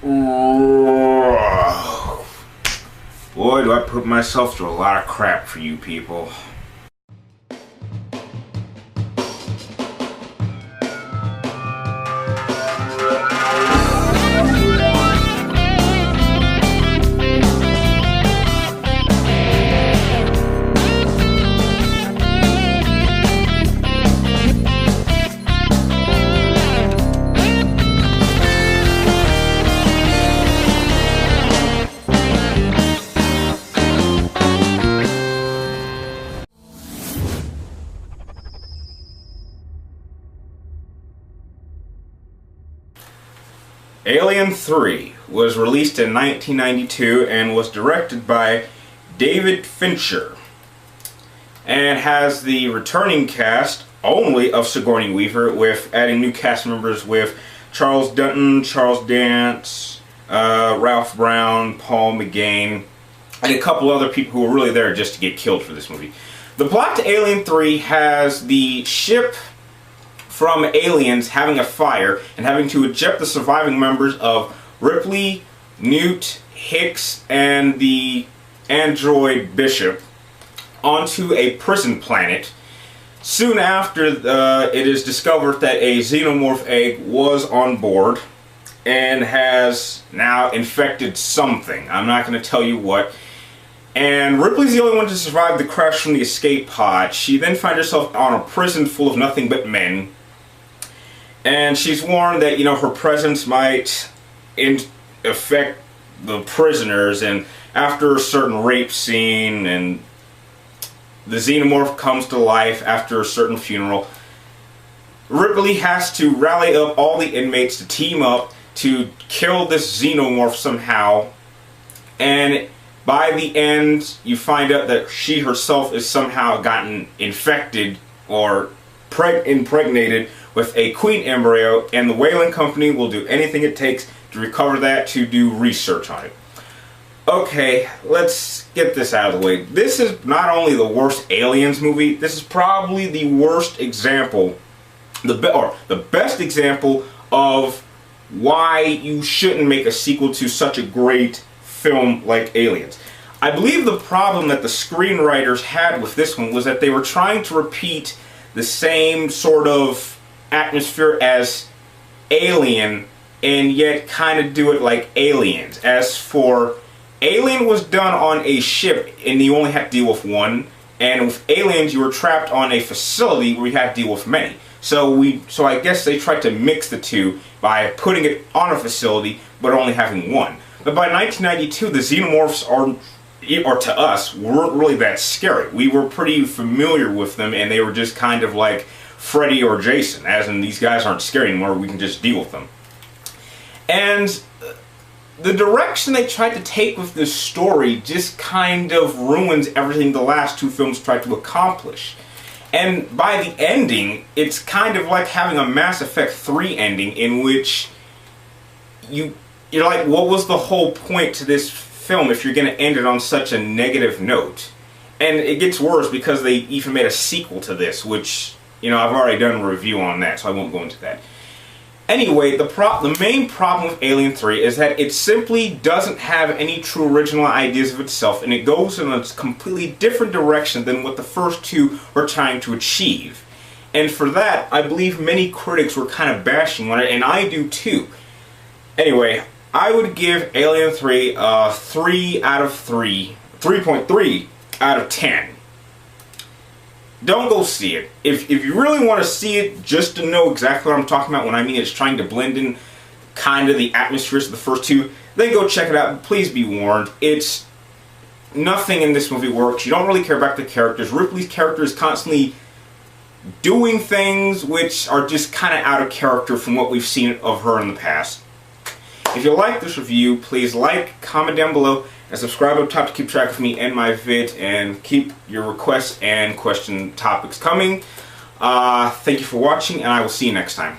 Boy, do I put myself through a lot of crap for you people. Alien 3 was released in 1992 and was directed by David Fincher, and has the returning cast only of Sigourney Weaver, with adding new cast members with Charles Dutton, Charles Dance, Ralph Brown, Paul McGann, and a couple other people who were really there just to get killed for this movie. The plot to Alien 3 has the ship from aliens having a fire and having to eject the surviving members of Ripley, Newt, Hicks, and the android Bishop onto a prison planet. Soon after, it is discovered that a xenomorph egg was on board and has now infected something. I'm not going to tell you what. And Ripley's the only one to survive the crash from the escape pod. She then finds herself on a prison full of nothing but men. And she's warned that, her presence might affect the prisoners. And after a certain rape scene, and the xenomorph comes to life after a certain funeral, Ripley has to rally up all the inmates to team up to kill this xenomorph somehow. And by the end, you find out that she herself is somehow gotten infected or impregnated with a queen embryo, and the Weyland Company will do anything it takes to recover that, to do research on it. Okay, let's get this out of the way. This is not only the worst Aliens movie, this is probably the worst example, the best example of why you shouldn't make a sequel to such a great film like Aliens. I believe the problem that the screenwriters had with this one was that they were trying to repeat the same sort of atmosphere as Alien, and yet kind of do it like Aliens. As for Alien, was done on a ship and you only had to deal with one, and with Aliens you were trapped on a facility where you had to deal with many. So I guess they tried to mix the two by putting it on a facility but only having one. But by 1992, the xenomorphs or to us, weren't really that scary. We were pretty familiar with them, and they were just kind of like Freddy or Jason, as in these guys aren't scary anymore, we can just deal with them. And the direction they tried to take with this story just kind of ruins everything the last two films tried to accomplish. And by the ending, it's kind of like having a Mass Effect 3 ending, in which you're like, what was the whole point to this film if you're going to end it on such a negative note? And it gets worse because they even made a sequel to this, which, I've already done a review on that, so I won't go into that. Anyway, the main problem with Alien 3 is that it simply doesn't have any true original ideas of itself, and it goes in a completely different direction than what the first two were trying to achieve. And for that, I believe many critics were kind of bashing on it, and I do too. Anyway, I would give Alien 3 a 3 out of 3, 3.3 out of 10. Don't go see it. If you really want to see it just to know exactly what I'm talking about when I mean it's trying to blend in kind of the atmospheres of the first two, then go check it out. But please be warned, nothing in this movie works. You don't really care about the characters. Ripley's character is constantly doing things which are just kind of out of character from what we've seen of her in the past. If you like this review, please like, comment down below, and subscribe up top to keep track of me and my vid, and keep your requests and question topics coming. Thank you for watching, and I will see you next time.